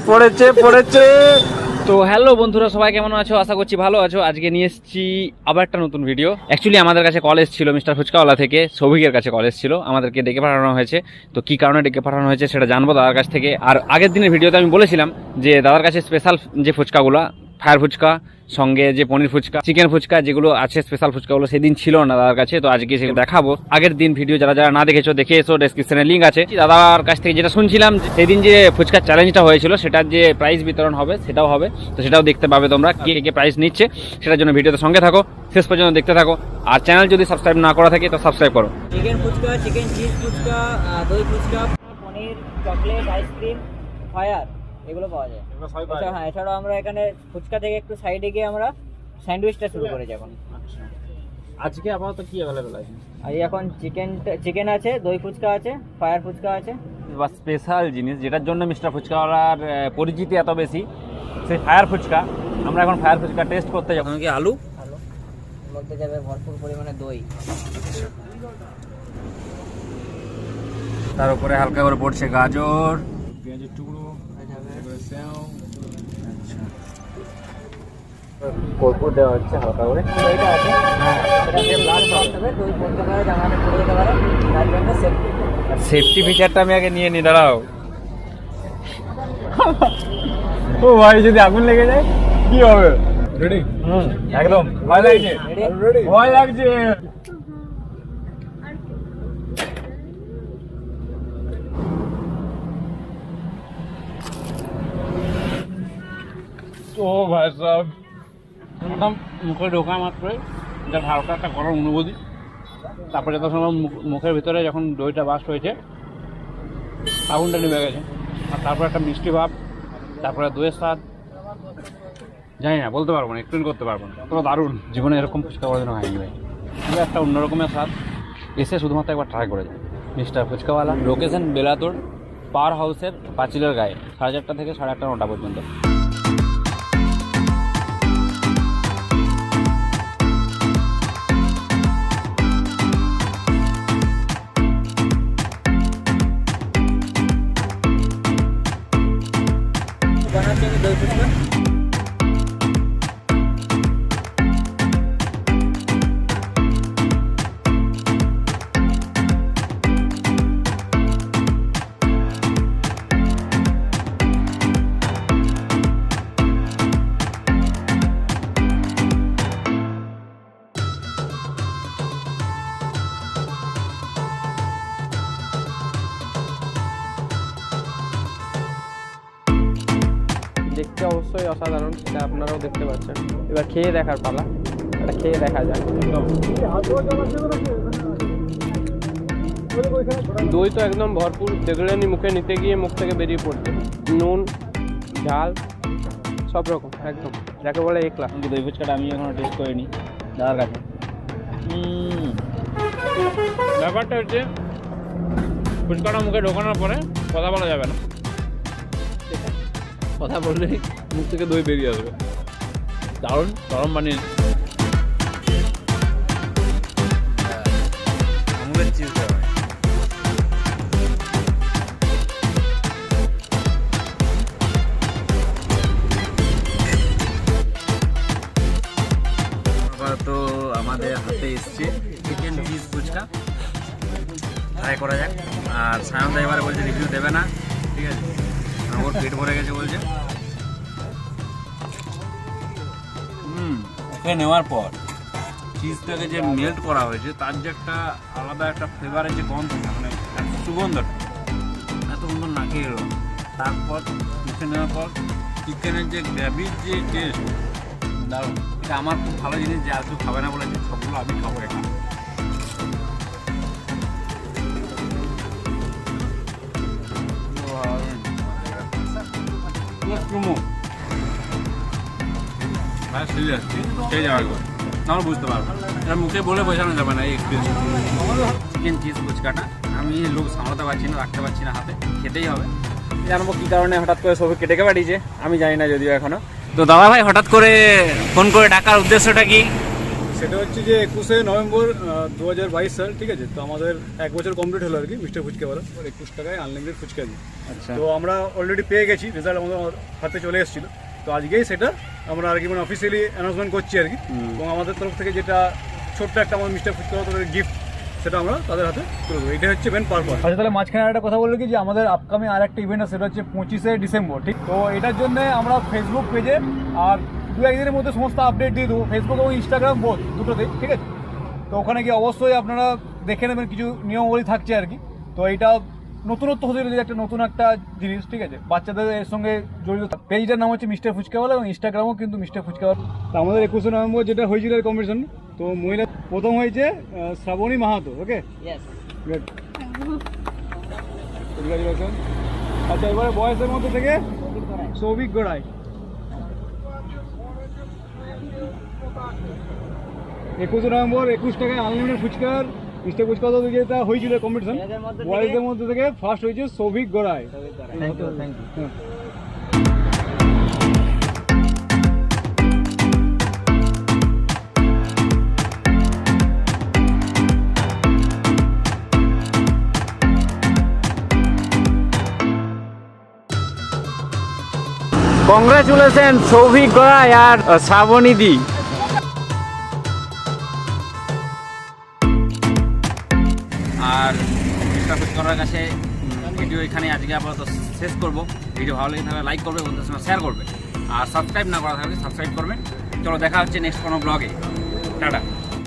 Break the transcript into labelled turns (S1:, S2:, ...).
S1: পড়েছে পড়েছে। তো হ্যালো বন্ধুরা, সবাই কেমন আছো? আশা করছি ভালো আছো। আজকে নিয়ে এসেছি আবার একটা নতুন ভিডিও। অ্যাকচুয়ালি আমাদের কাছে কল এসেছিল মিস্টার ফুচকাওয়ালা থেকে, সৌভিকের কাছে কল এসেছিল, আমাদেরকে ডেকে পাঠানো হয়েছে। তো কি কারণে ডেকে পাঠানো হয়েছে সেটা জানবো দাদার কাছ থেকে। আর আগের দিনের ভিডিওতে আমি বলেছিলাম যে দাদার কাছে স্পেশাল যে ফুচকাগুলো, ফায়ার ফুচকা, সঙ্গে যে পনির ফুচকা, চিকেন ফুচকা যেগুলো আছে স্পেশাল ফুচকাগুলো সেদিন ছিল না দাদার কাছে। তো আজকে সেগুলো দেখাবো। আগের দিন ভিডিও যারা যারা না দেখেছো দেখে এসো, ডেসক্রিপশনে লিঙ্ক আছে। দাদার কাছ থেকে যেটা শুনছিলাম সেদিন যে ফুচকার চ্যালেঞ্জটা হয়েছিল সেটার যে প্রাইজ বিতরণ হবে সেটাও হবে। তো সেটাও দেখতে পাবে তোমরা, কে কে প্রাইজ নিচ্ছে সেটার জন্য ভিডিওতে সঙ্গে থাকো, শেষ পর্যন্ত দেখতে থাকো। আর চ্যানেল যদি সাবস্ক্রাইব না করা থাকে তো সাবস্ক্রাইব করো।
S2: Chicken fuchka, chicken cheese fuchka, দই fuchka, paneer, chocolate, ice cream, fire এগুলো পাওয়া যায়। হ্যাঁ, এছাড়াও আমরা এখানে ফুচকা থেকে একটু সাইডে গিয়ে আমরা স্যান্ডউইচটা শুরু করেছি এখন।
S1: আজকে আপাতত কি অ্যাভেলেবল আছে?
S2: আর এখন চিকেন আছে, দই ফুচকা আছে, ফায়ার ফুচকা আছে।
S1: বা স্পেশাল জিনিস যেটার জন্য মিস্টার ফুচকাওয়ালার পরিচিতি এত বেশি, সেই ফায়ার ফুচকা। আমরা এখন ফায়ার ফুচকা টেস্ট করতে যাবো। কি আলু
S2: মধ্যে যাবে ভরপুর পরিমাণে দই,
S1: তার উপরে হালকা করে পড়ছে গাজর, পেঁয়াজের টুকরো, কর্পূর দেওয়া হচ্ছে হালকা করে।
S2: দইটা আছে, দই পড়তে পারে, জামাতে পড়ে যেতে পারে, তার জন্য
S1: সেফটি ফিচারটা আমি আগে নিয়ে নি। দাঁড়াও, ও ভাই যদি আগুন লেগে যায় কি হবে? রেডি? একদম। ভয় লাগছে? ভয় লাগছে। ও ভাই সাহেব, একদম মুখে ঢোকা মাত্রই যা হালকা একটা গরম অনুভূতি। তারপরে যত সময় মুখের ভিতরে যখন দইটা বাস্ট হয়েছে, আগুনটা নেমে গেছে। আর তারপরে একটা মিষ্টি ভাব, তারপরে দইয়ের স্বাদ, জানি না, বলতে পারবো না, এক্সপ্লেন করতে পারবো না। পুরো দারুণ। জীবনে এরকম ফুচকা করার জন্য খাইনি ভাই। পুরো একটা অন্যরকমের স্বাদ। এসে শুধুমাত্র একবার ট্রাই করে যায় মিস্টার ফুচকাওয়ালা। লোকেশন বেলাতোর পাওয়ার হাউসের পাঁচিলের গায়ে, 4:30 থেকে 8:30 9টা পর্যন্ত।
S2: বানাচ্ছি আমি দই ফুচকা।
S3: দেখতে অবশ্যই অসাধারণ, সেটা আপনারাও দেখতে পাচ্ছেন। এবার খেয়ে দেখার পালা, এটা খেয়ে দেখা যাক। দই তো একদম ভরপুর, দেখলেনি মুখে নিতে গিয়ে মুখ থেকে বেরিয়ে পড়ছে। নুন, ঝাল সব রকম একদম, যাকে বলে একলা।
S1: দই ফুচকাটা আমি এখনো টেস্ট করিনি দাদার কাছে। ব্যাপারটা হচ্ছে ফুচকাটা মুখে ঢোকানোর পরে কথা বলা যাবে না, কথা বললেই মুখ থেকে দই বেরিয়ে আসবে। দারুণ গরম বানিয়ে আমুলের চিজ দেওয়া হয়। তো আমাদের হাতে এসছে চিকেন চিজ ফুচকা, ট্রাই করা যাক। আর সায়ন এবারে বলছে রিভিউ দেবে না, ঠিক আছে, ওর পেট ভরে গেছে বলছে। ওকে নেওয়ার পর চিজটাকে যে মেল্ট করা হয়েছে তার যে একটা আলাদা একটা ফ্লেভারের যে গন্ধ, মানে সুগন্ধটা এত সুন্দর নাকে এলো। তারপর মুখে নেওয়ার পর চিকেনের যে গ্রেভির যে টেস্ট, দারুণ। এটা আমার খুব ভালো জিনিস যে আর কেউ খাবে না বলেছে, সবগুলো আমি খাবো এখানে। সেই যাওয়ার পর তাহলে বুঝতে পারবো, এটা মুখে বলে বোঝানো যাবে না এই এক্সপিরিয়েন্স। চিকেন চিজ ফুচকাটা আমি লোক সামলাতে পারছি না, রাখতে পারছি না হাতে, খেতেই হবে। জানবো কী কারণে হঠাৎ করে সবই কেটে পাঠিয়েছে, আমি জানি না যদিও এখনো। তো দাদা ভাই হঠাৎ করে ফোন করে ডাকার উদ্দেশ্যটা কি
S4: সেটা হচ্ছে যে 21শে নভেম্বর 2022 সাল, ঠিক আছে। তো আমাদের 1 বছর কমপ্লিট হলো আর কি মিস্টার ফুচকাওয়ালা 21 টাকায় আনলিমিটেড ফুচকা দিই।
S1: আচ্ছা,
S4: তো আমরা অলরেডি পেয়ে গেছি, রেজাল্ট আমাদের হাতে চলে এসেছিলো। তো আজকেই সেটা আমরা আর কি মানে অফিসিয়ালি অ্যানাউন্সমেন্ট করছি আর কি। এবং আমাদের তরফ থেকে যেটা ছোট্ট একটা আমার মিস্টার ফুচকাওয়ালা গিফট, সেটা আমরা তাদের হাতে তুলে দেবো। এটা হচ্ছে মেন পারপাস। আচ্ছা, তাহলে মাঝখানে একটা কথা বললো কি যে আমাদের আপকামিং আর একটা ইভেন্ট আছে, সেটা হচ্ছে 25শে ডিসেম্বর, ঠিক। তো এটার জন্য আমরা ফেসবুক পেজে আর 2-1 দিনের মধ্যে সমস্ত আপডেট দিয়ে দেবো, ফেসবুক এবং ইনস্টাগ্রাম বোধ দুটোতেই, ঠিক আছে। তো ওখানে গিয়ে অবশ্যই আপনারা দেখে নেবেন, কিছু নিয়মাবলী থাকছে আর কি। তো এইটা নতুনত্ব হতে গেলে একটা নতুন একটা জিনিস, ঠিক আছে, বাচ্চাদের এর সঙ্গে জড়িত। পেজটার নাম হচ্ছে মিস্টার ফুচকাওয়ালা এবং ইনস্টাগ্রামও কিন্তু মিস্টার ফুচকাওয়ালা। তো আমাদের 21শে নভেম্বর যেটা হয়েছিল কম্পিটিশন, তো মহিলা প্রথম হয়েছে শ্রাবণী মাহাতো। ওকে,
S2: ইয়েস,
S4: গুড, কংগ্রাচুলেশন। আচ্ছা, এবারে বয়সের মধ্যে থেকে সৌভিক গোড়াই। 21শে নভেম্বর 21 টাকায় আনলিমিটেড ফুচকার মিস্টার ফুচকা যেটা হয়েছিল কম্পিটিশন, বয়সের মধ্যে থেকে ফার্স্ট হয়েছে Souvik Gorai.
S2: Thank you, thank you.
S1: Congratulation Souvik Gorai আর শ্রাবণী দি। আর মিস্টার ফুচকার কাছে ভিডিও এখানে আজকে আপাতত শেষ করবো। ভিডিও ভালো লাগে তাহলে লাইক করবে, বন্ধুদের সঙ্গে শেয়ার করবে, আর সাবস্ক্রাইব না করা থাকলে সাবস্ক্রাইব করবে। চলো, দেখা হচ্ছে নেক্সট কোনো ব্লগে। টাটা।